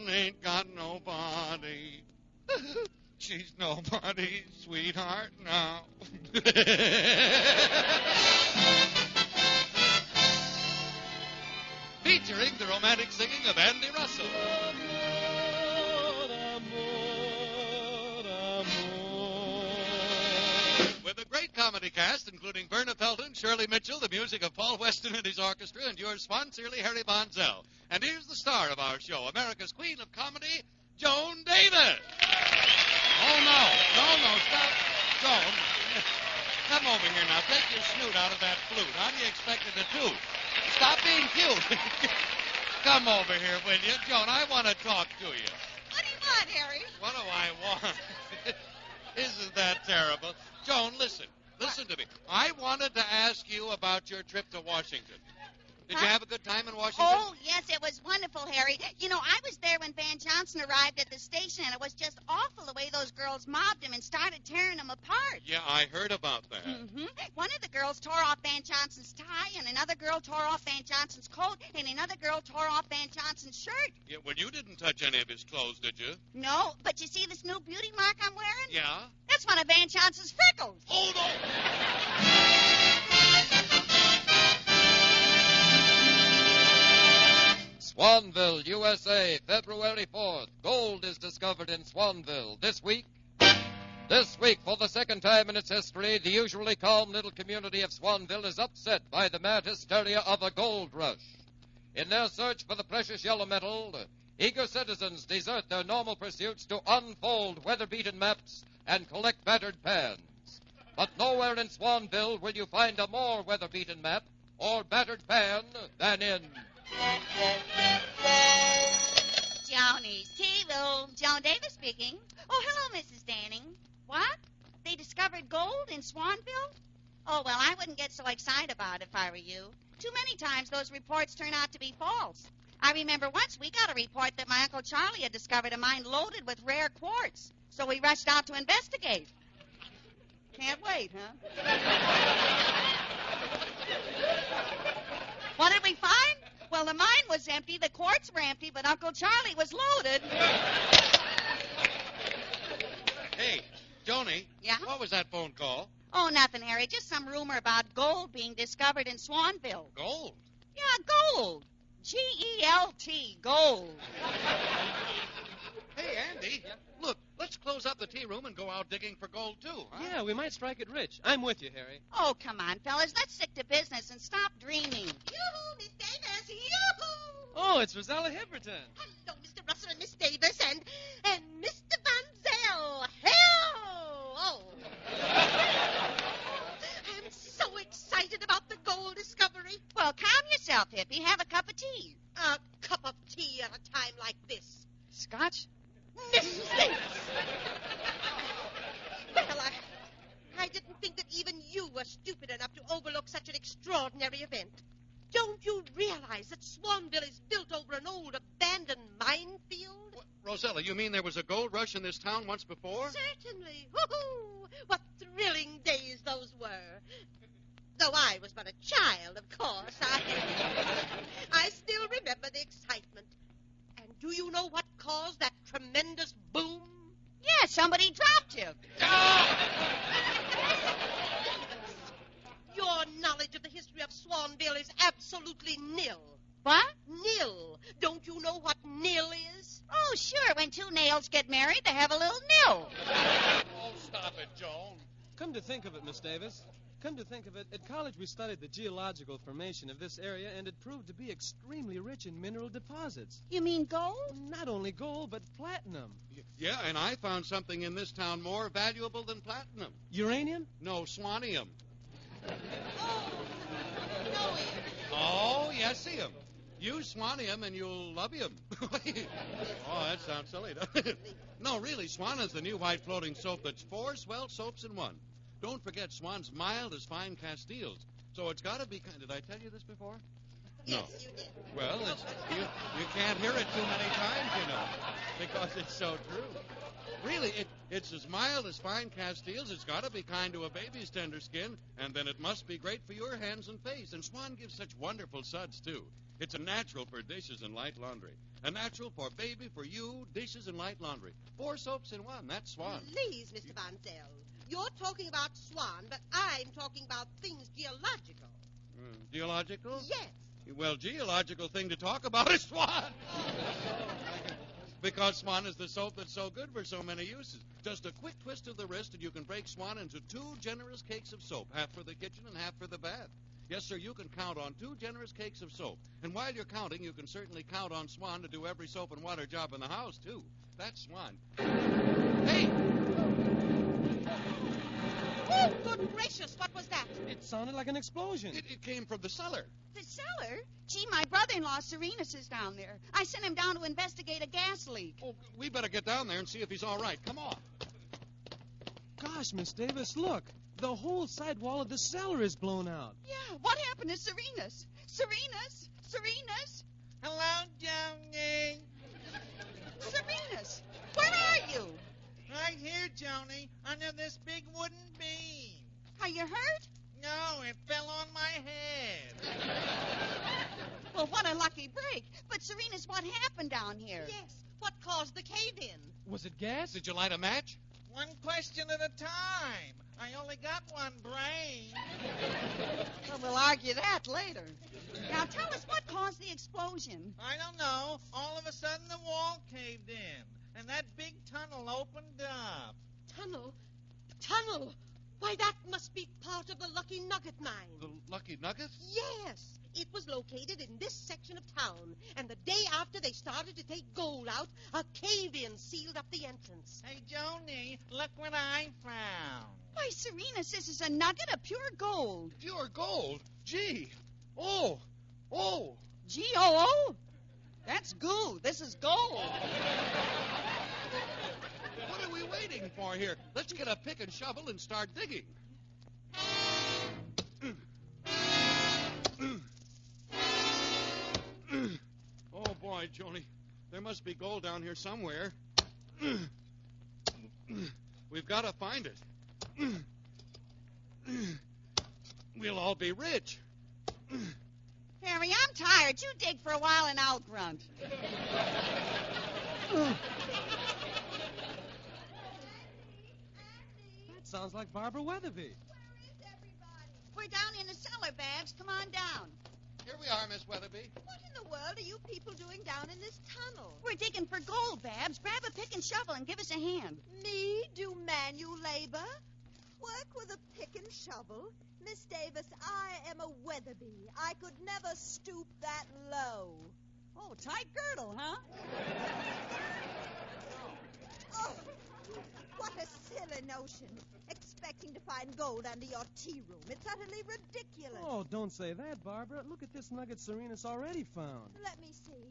ain't got nobody. She's nobody's sweetheart now. Featuring the romantic singing of Andy Russell. With a great comedy cast, including Verna Felton, Shirley Mitchell, the music of Paul Weston and his orchestra, and yours sincerely, Harry Bonzell. And here's the star of our show, America's Queen of Comedy, Joan Davis. Oh, no, stop. Joan, come over here now. Take your snoot out of that flute. How do you expect it to do? Stop being cute. Come over here, will you? Joan, I want to talk to you. What do you want, Harry? What do I want? Isn't that terrible? Joan, listen to me. I wanted to ask you about your trip to Washington. Did you have a good time in Washington? Oh, yes, it was wonderful, Harry. You know, I was there when Van Johnson arrived at the station, and it was just awful the way those girls mobbed him and started tearing him apart. Yeah, I heard about that. Mm-hmm. One of the girls tore off Van Johnson's tie, and another girl tore off Van Johnson's coat, and another girl tore off Van Johnson's shirt. Yeah, well, you didn't touch any of his clothes, did you? No, but you see this new beauty mark I'm wearing? Yeah? That's one of Van Johnson's freckles. Hold on! Swanville, USA, February 4th. Gold is discovered in Swanville. This week, for the second time in its history, the usually calm little community of Swanville is upset by the mad hysteria of a gold rush. In their search for the precious yellow metal, eager citizens desert their normal pursuits to unfold weather-beaten maps and collect battered pans. But nowhere in Swanville will you find a more weather-beaten map or battered pan than in... Johnny's Tea Room. Joan Davis speaking. Oh, hello, Mrs. Danning. What? They discovered gold in Swanville? Oh, well, I wouldn't get so excited about it if I were you. Too many times those reports turn out to be false. I remember once we got a report that my Uncle Charlie had discovered a mine loaded with rare quartz, so we rushed out to investigate. Can't wait, huh? What did we find? Well, the mine was empty, the quartz were empty, but Uncle Charlie was loaded. Hey, Joni. Yeah? What was that phone call? Oh, nothing, Harry. Just some rumor about gold being discovered in Swanville. Gold? Yeah, gold. G-E-L-T, gold. Hey, Andy. Yeah? Look, let's close up the tea room and go out digging for gold, too, huh? Yeah, we might strike it rich. I'm with you, Harry. Oh, come on, fellas. Let's stick to business and stop dreaming. Yoo-hoo, Miss Davis. Yoo-hoo. Oh, it's Rosella Hipperton. Hello, Mr. Russell and Miss Davis and Mr. Van Zell. Hello. Oh. I'm so excited about the gold discovery. Well, calm yourself, Hippie. Have a cup of tea. A cup of tea at a time like this. Scotch? Miss Davis. Well, I didn't think that even you were stupid enough to overlook such an extraordinary event. Don't you realize that Swanville is built over an old abandoned minefield? What, Rosella, you mean there was a gold rush in this town once before? Certainly. Woo-hoo! What thrilling days those were. Though I was but a child, of course, I still remember the excitement. And do you know what caused that tremendous boom? Yeah, somebody dropped you. Your knowledge of the history of Swanville is absolutely nil. What? Nil. Don't you know what nil is? Oh, sure. When two nails get married, they have a little nil. Oh, stop it, Joan. Come to think of it, Miss Davis. Come to think of it, at college we studied the geological formation of this area, and it proved to be extremely rich in mineral deposits. You mean gold? Not only gold, but platinum. Yeah, and I found something in this town more valuable than platinum. Uranium? No, swanium. Oh, no. Oh, yes, see him. Use swanium and you'll love him. Oh, that sounds silly, doesn't it? No, really, Swan is the new white floating soap that's 4 swell soaps in one. Don't forget, Swan's mild as fine Castiles. So it's got to be kind... Did I tell you this before? Yes, No. you did. Well, you can't hear it too many times, you know, because it's so true. Really, it's as mild as fine Castiles. It's got to be kind to a baby's tender skin, and then it must be great for your hands and face. And Swan gives such wonderful suds, too. It's a natural for dishes and light laundry. A natural for baby, for you, dishes, and light laundry. 4 soaps in one. That's Swan. Please, Mr. Van Zell. You're talking about Swan, but I'm talking about things geological. Geological? Yes. Well, geological thing to talk about is Swan. Because Swan is the soap that's so good for so many uses. Just a quick twist of the wrist and you can break Swan into 2 generous cakes of soap, half for the kitchen and half for the bath. Yes, sir, you can count on 2 generous cakes of soap. And while you're counting, you can certainly count on Swan to do every soap and water job in the house, too. That's Swan. Hey! Oh, good gracious, what was that? It sounded like an explosion. It came from the cellar. The cellar? Gee, my brother-in-law, Serenus, is down there. I sent him down to investigate a gas leak. Oh, we better get down there and see if he's all right. Come on. Gosh, Miss Davis, look. The whole side wall of the cellar is blown out. Yeah, what happened to Serenus? Serenus? Serenus? Hello, Joni. Serenus, where are you? Right here, Joni, under this big wooden beam. Are you hurt? No, it fell on my head. Well, what a lucky break. But, Serenus, what happened down here? Yes. What caused the cave-in? Was it gas? Did you light a match? One question at a time. I only got one brain. Well, we'll argue that later. Now, tell us what caused the explosion. I don't know. All of a sudden, the wall caved in, and that big tunnel opened up. Tunnel? Tunnel? Why, that must be part of the Lucky Nugget mine. The Lucky Nugget? Yes. It was located in this section of town, and the day after they started to take gold out, a cave-in sealed up the entrance. Hey, Joni, look what I found. Why, Serenus, this is a nugget of pure gold. Pure gold? Gee. Oh. G-O-O? That's goo. This is gold. What are we waiting for here? Let's get a pick and shovel and start digging. Oh, boy, Joni. There must be gold down here somewhere. We've got to find it. We'll all be rich. Harry, I'm tired. You dig for a while and I'll grunt. That sounds like Barbara Weatherby. We're down in the cellar, Babs. Come on down. Here we are, Miss Weatherby. What in the world are you people doing down in this tunnel? We're digging for gold, Babs. Grab a pick and shovel and give us a hand. Me do manual labor? Work with a pick and shovel? Miss Davis, I am a Weatherby. I could never stoop that low. Oh, tight girdle, huh? Oh, what a silly notion. Expecting to find gold under your tea room. It's utterly ridiculous. Oh, don't say that, Barbara. Look at this nugget Serenus already found. Let me see.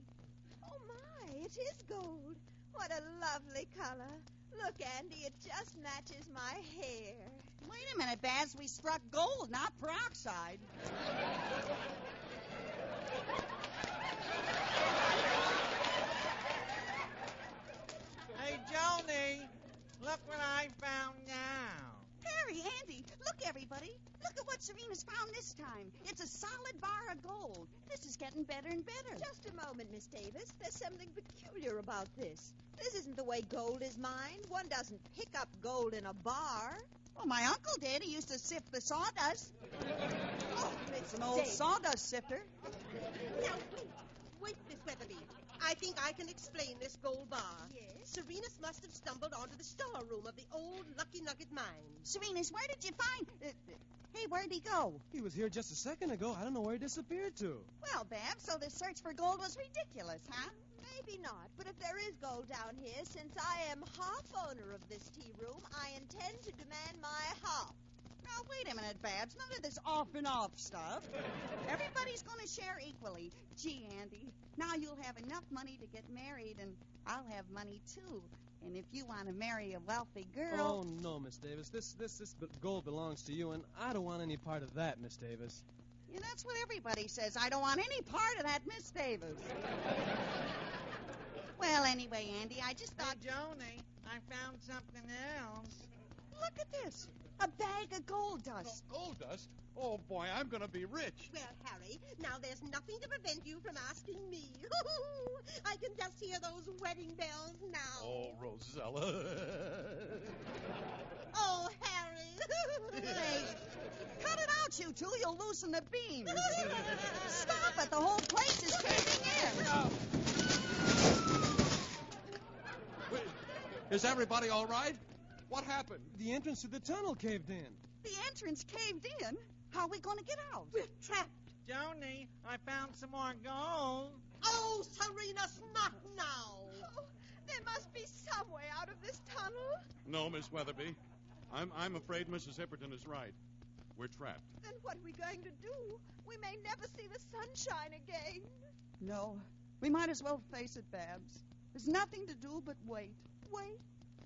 Oh, my, it is gold. What a lovely color. Look, Andy, it just matches my hair. Wait a minute, Babs. We struck gold, not peroxide. Hey, Joni, look what I found now. Harry, Andy, look, everybody. Look at what Serena's found this time. It's a solid bar of gold. This is getting better and better. Just a moment, Miss Davis. There's something peculiar about this. This isn't the way gold is mined. One doesn't pick up gold in a bar. Well, my uncle did. He used to sift the sawdust. Oh, Miss It's an old Davis. sawdust sifter. Now, wait, Miss Weatherby. I think I can explain this gold bar. Yes? Serenus must have stumbled onto the storeroom of the old Lucky Nugget mine. Serena's, where did you find... hey, where'd he go? He was here just a second ago. I don't know where he disappeared to. Well, Babs, so this search for gold was ridiculous, huh? Maybe not, but if there is gold down here, since I am half owner of this tea room, I intend to demand my half. Now, wait a minute, Babs. None of this off and off stuff. Everybody's going to share equally. Gee, Andy, now you'll have enough money to get married, and I'll have money, too. And if you want to marry a wealthy girl... Oh, no, Miss Davis. This gold belongs to you, and I don't want any part of that, Miss Davis. Yeah, that's what everybody says. I don't want any part of that Miss Davis. Well, anyway, Andy, I just thought... Hey, Joni, I found something else. Look at this. A bag of gold dust. Gold dust? Oh, boy, I'm going to be rich. Well, Harry, now there's nothing to prevent you from asking me. I can just hear those wedding bells now. Oh, Rosella. Oh, Harry. Hey, cut it out, you two. You'll loosen the beams. Stop it. The whole place is caving in. Wait, is everybody all right? What happened? The entrance to the tunnel caved in. The entrance caved in. How are we going to get out? We're trapped. Joni, I found some more gold. Oh, Serena's not now. Oh, there must be some way out of this tunnel. No, Miss Weatherby. I'm afraid Mrs. Hipperton is right. We're trapped. Then what are we going to do? We may never see the sunshine again. No, we might as well face it, Babs. There's nothing to do but wait. Wait.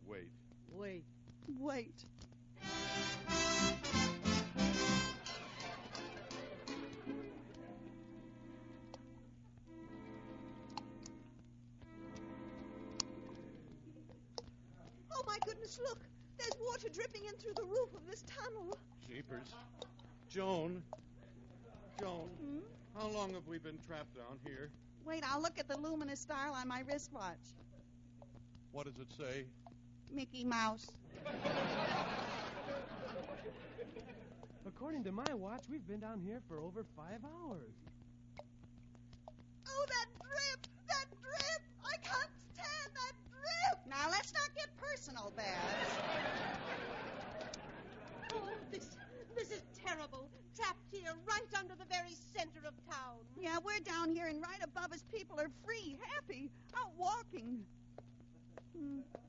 Wait. Wait. Wait. Oh, my goodness, look. There's water dripping in through the roof of this tunnel. Jeepers. Joan. Hmm? How long have we been trapped down here? Wait, I'll look at the luminous dial on my wristwatch. What does it say? Mickey Mouse. According to my watch, we've been down here for over 5 hours. Oh, that drip! That drip! I can't stand that drip! Now, let's not get personal, Babs. Oh, this is terrible. Trapped here right under the very center of town. Yeah, we're down here, and right above us, people are free, happy, out walking.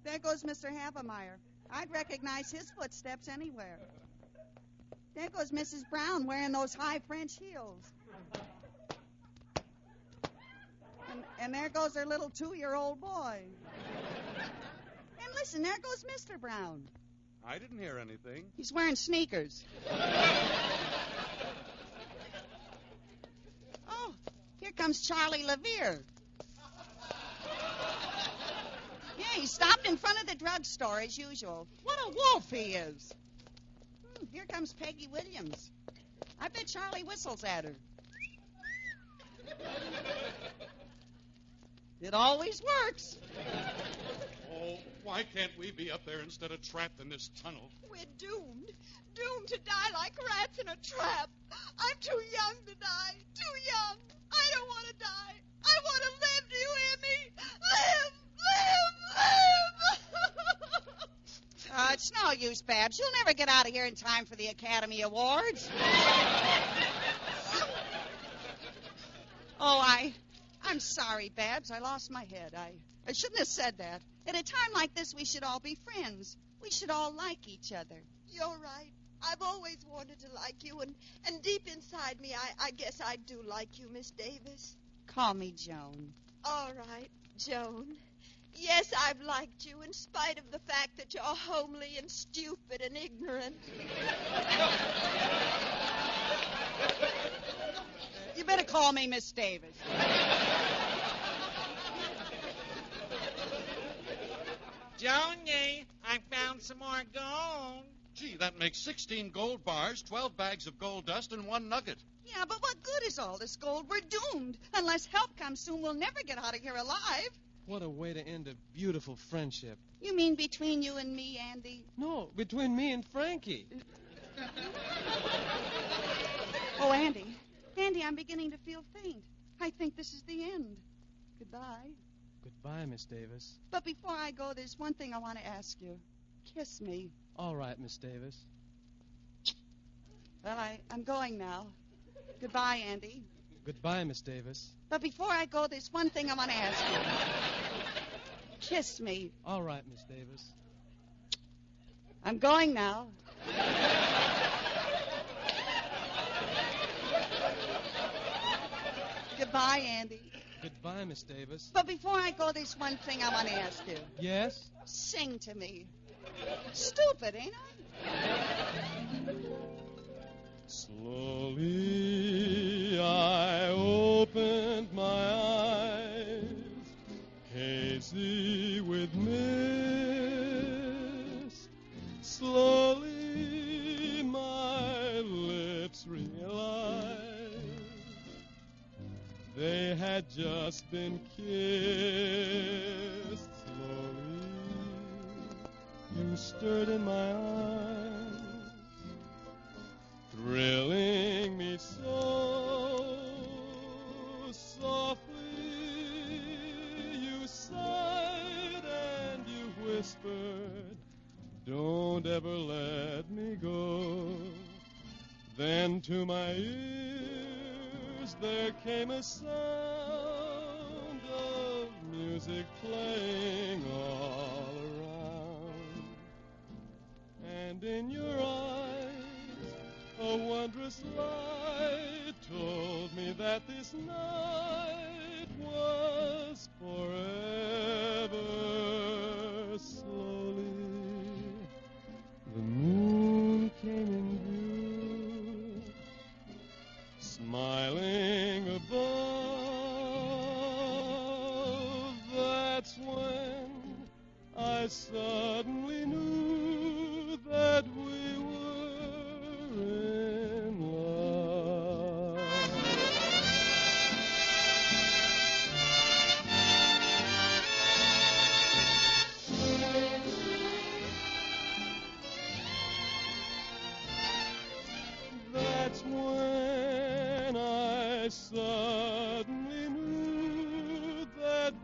There goes Mr. Havemeyer. I'd recognize his footsteps anywhere. There goes Mrs. Brown wearing those high French heels. And there goes her little 2-year-old boy. And listen, there goes Mr. Brown. I didn't hear anything. He's wearing sneakers. Oh, here comes Charlie Levere. Yeah, he stopped in front of the drugstore as usual. What a wolf he is. Here comes Peggy Williams. I bet Charlie whistles at her. It always works. Oh, why can't we be up there instead of trapped in this tunnel? We're doomed. Doomed to die like rats in a trap. I'm too young to die. Too young. I don't want to die. I want to live. Do you hear me? Live! It's no use, Babs. You'll never get out of here in time for the Academy Awards. I'm sorry, Babs. I lost my head. I shouldn't have said that. At a time like this, we should all be friends. We should all like each other. You're right. I've always wanted to like you, and deep inside me, I guess I do like you, Miss Davis. Call me Joan. All right, Joan. Yes, I've liked you in spite of the fact that you're homely and stupid and ignorant. You better call me Miss Davis. Joni, I found some more gold. Gee, that makes 16 gold bars, 12 bags of gold dust, and 1 nugget. Yeah, but what good is all this gold? We're doomed. Unless help comes soon, we'll never get out of here alive. What a way to end a beautiful friendship. You mean between you and me, Andy? No, between me and Frankie. Oh, Andy. Andy, I'm beginning to feel faint. I think this is the end. Goodbye. Goodbye, Miss Davis. But before I go, there's one thing I want to ask you. Kiss me. All right, Miss Davis. Well, I'm going now. Goodbye, Andy. Goodbye, Miss Davis. But before I go, there's one thing I want to ask you. Kiss me. All right, Miss Davis. I'm going now. Goodbye, Andy. Goodbye, Miss Davis. But before I go, there's one thing I want to ask you. Yes? Sing to me. Stupid, ain't I? Slowly I opened my eyes, hazy with mist. Slowly had just been kissed. Slowly, you stirred in my eyes, thrilling me so softly. You sighed and you whispered, don't ever let me go. Then to my ears there came a sound of music playing all around. And in your eyes a wondrous light told me that this night was forever. Slowly the moon came in view, smiling above. That's when I suddenly knew that we were in love. That's when I suddenly knew that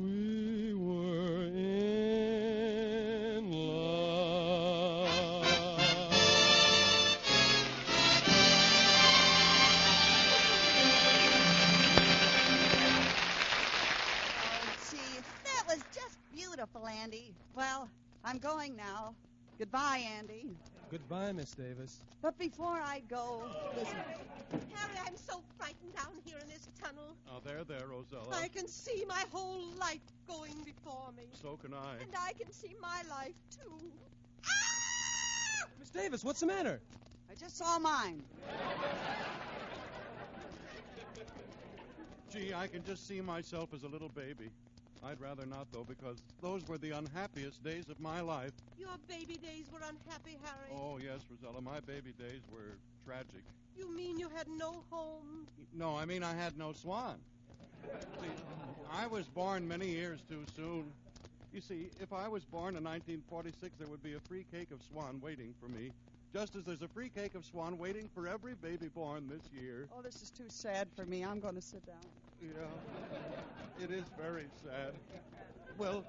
we were in love. Gee, that was just beautiful, Andy. Well, I'm going now. Goodbye, Andy. Goodbye, Miss Davis. But before I go, listen. Harry, I'm so frightened down here in this tunnel. Oh, there, Rosella. I can see my whole life going before me. So can I. And I can see my life, too. Miss Davis, what's the matter? I just saw mine. Gee, I can just see myself as a little baby. I'd rather not, though, because those were the unhappiest days of my life. Your baby days were unhappy, Harry. Oh, yes, Rosella, my baby days were tragic. You mean you had no home? No, I mean I had no swan. See, I was born many years too soon. You see, if I was born in 1946, there would be a free cake of swan waiting for me, just as there's a free cake of swan waiting for every baby born this year. Oh, this is too sad for me. I'm going to sit down. Yeah, it is very sad. Well,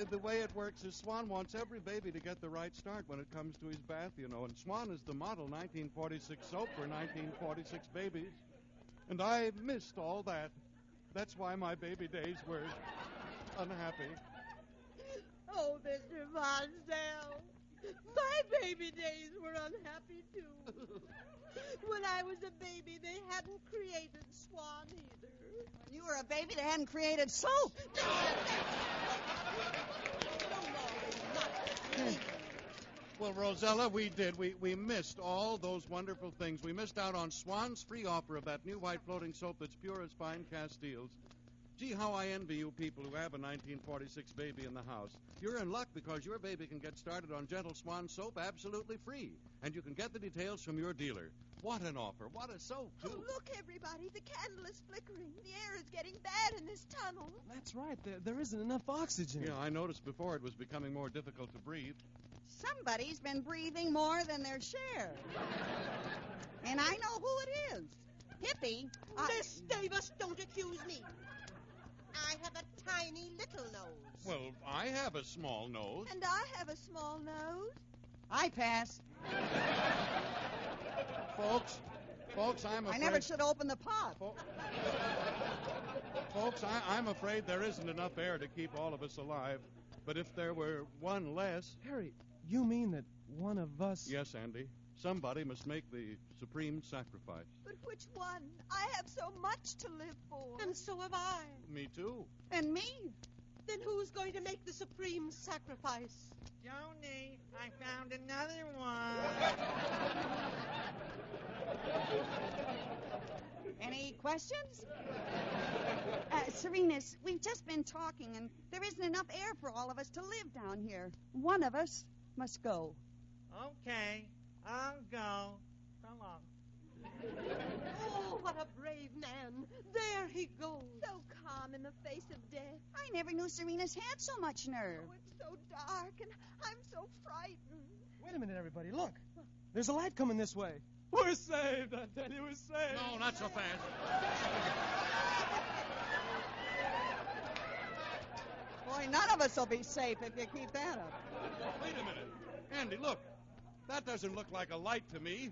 the way it works is Swan wants every baby to get the right start when it comes to his bath, you know, and Swan is the model 1946 soap for 1946 babies. And I missed all that. That's why my baby days were unhappy. Oh, Mr. Monsell, my baby days were unhappy, too. When I was a baby, they hadn't created Swan either. When you were a baby, they hadn't created soap. Well, Rosella, we did. We missed all those wonderful things. We missed out on Swan's free offer of that new white floating soap that's pure as fine Castiles. Gee, how I envy you people who have a 1946 baby in the house. You're in luck because your baby can get started on Gentle Swan soap absolutely free. And you can get the details from your dealer. What an offer. What a soap, too. Oh, look, everybody. The candle is flickering. The air is getting bad in this tunnel. That's right. There isn't enough oxygen. Yeah, I noticed before it was becoming more difficult to breathe. Somebody's been breathing more than their share. And I know who it is. Hippie. Miss Davis, don't accuse me. I have a tiny little nose. Well, I have a small nose. And I have a small nose. I pass. Folks, I'm afraid... I never should open the pot. Folks, I'm afraid there isn't enough air to keep all of us alive. But if there were one less... Harry, you mean that one of us... Yes, Andy. Somebody must make the supreme sacrifice. But which one? I have so much to live for. And so have I. Me too. And me. Then who's going to make the supreme sacrifice? Joni, I found another one. Any questions? Serenas, we've just been talking, and there isn't enough air for all of us to live down here. One of us must go. Okay, I'll go. So long. Oh, what a brave man. There he goes. So calm in the face of death. I never knew Serena's had so much nerve. Oh, it's so dark, and I'm so frightened. Wait a minute, everybody. Look. There's a light coming this way. We're saved, I tell you, we're saved. No, not so fast. Boy, none of us will be safe if you keep that up. Wait a minute. Andy, look. That doesn't look like a light to me.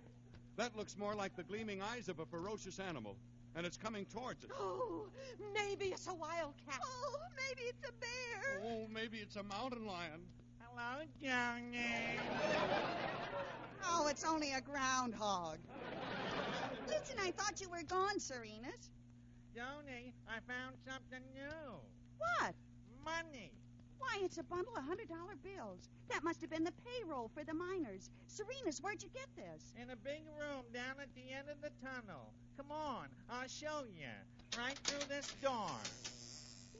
That looks more like the gleaming eyes of a ferocious animal. And it's coming towards us. Oh, maybe it's a wildcat. Oh, maybe it's a bear. Oh, maybe it's a mountain lion. Hello, Johnny. Oh, it's only a groundhog. Listen, I thought you were gone, Serenas. Joni, I found something new. What? Money. Why, it's a bundle of $100 bills. That must have been the payroll for the miners. Serenas, where'd you get this? In a big room down at the end of the tunnel. Come on, I'll show you. Right through this door.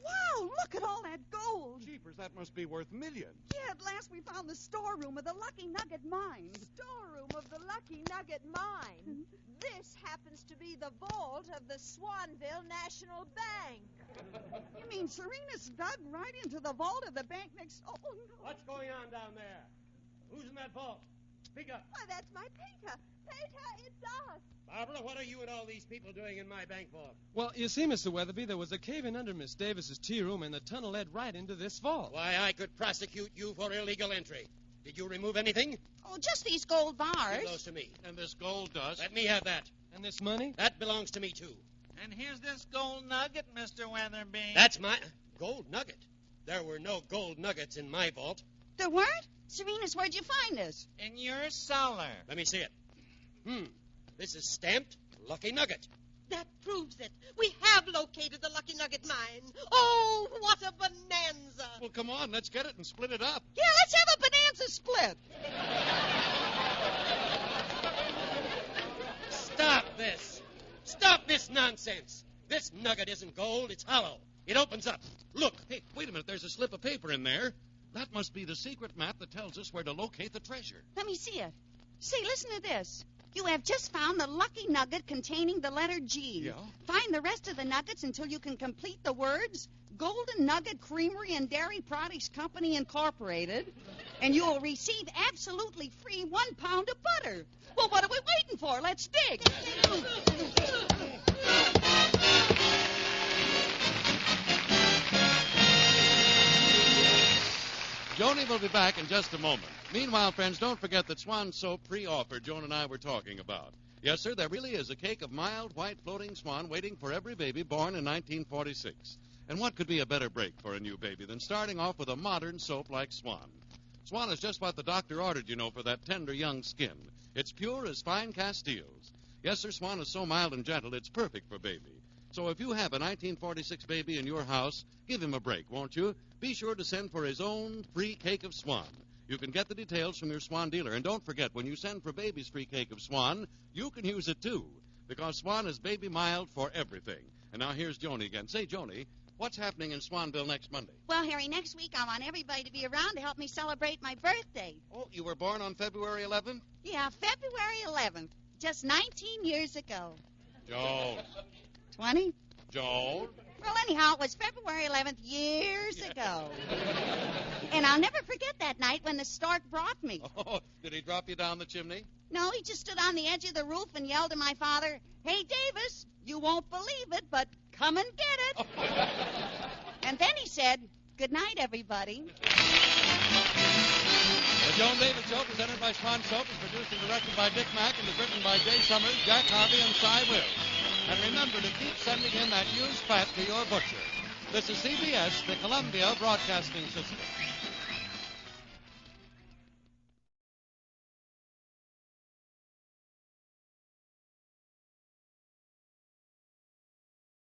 Wow, look at all that gold. Jeepers, that must be worth millions. Yeah, at last we found the storeroom of the Lucky Nugget mine. Storeroom of the Lucky Nugget Mine. This happens to be the vault of the Swanville National Bank. You mean Serena's dug right into the vault of the bank next... Oh, no. What's going on down there? Who's in that vault? Speak up. Why, that's my Peter. Peter, it's us. Barbara, what are you and all these people doing in my bank vault? Well, you see, Mr. Weatherby, there was a cave-in under Miss Davis's tea room, and the tunnel led right into this vault. Why, I could prosecute you for illegal entry. Did you remove anything? Oh, just these gold bars. Give those to me. And this gold dust. Let me have that. And this money? That belongs to me, too. And here's this gold nugget, Mr. Weatherby. That's my... Gold nugget? There were no gold nuggets in my vault. There weren't? Serenas, where'd you find this? In your cellar. Let me see it. This is stamped Lucky Nugget. That proves it. We have located the Lucky Nugget mine. Oh, what a bonanza. Well, come on, let's get it and split it up. Yeah, let's have a bonanza split. Stop this. Stop this nonsense. This nugget isn't gold, it's hollow. It opens up. Look. Hey, wait a minute, there's a slip of paper in there. That must be the secret map that tells us where to locate the treasure. Let me see it. Say, listen to this. You have just found the Lucky Nugget containing the letter G. Yeah? Find the rest of the nuggets until you can complete the words Golden Nugget Creamery and Dairy Products Company Incorporated, and you will receive absolutely free 1 pound of butter. Well, what are we waiting for? Let's dig. Joni will be back in just a moment. Meanwhile, friends, don't forget that Swan Soap pre-offer Joan and I were talking about. Yes, sir, there really is a cake of mild, white, floating swan waiting for every baby born in 1946. And what could be a better break for a new baby than starting off with a modern soap like Swan? Swan is just what the doctor ordered, you know, for that tender young skin. It's pure as fine Castiles. Yes, sir, Swan is so mild and gentle, it's perfect for baby. So if you have a 1946 baby in your house, give him a break, won't you? Be sure to send for his own free cake of Swan. You can get the details from your Swan dealer. And don't forget, when you send for baby's free cake of Swan, you can use it too, because Swan is baby mild for everything. And now here's Joni again. Say, Joni, what's happening in Swanville next Monday? Well, Harry, next week I want everybody to be around to help me celebrate my birthday. Oh, you were born on February 11th? Yeah, February 11th, just 19 years ago. Joan. 20? Joan. Well, anyhow, it was February 11th years ago. And I'll never forget that night when the stork brought me. Oh, did he drop you down the chimney? No, he just stood on the edge of the roof and yelled to my father, "Hey, Davis, you won't believe it, but come and get it." And then he said, "Good night, everybody." The Joan Davis Show, presented by Swan Soap, is produced and directed by Dick Mack and is written by Jay Summers, Jack Harvey, and Cy Will. And remember to keep sending in that used fat to your butcher. This is CBS, the Columbia Broadcasting System.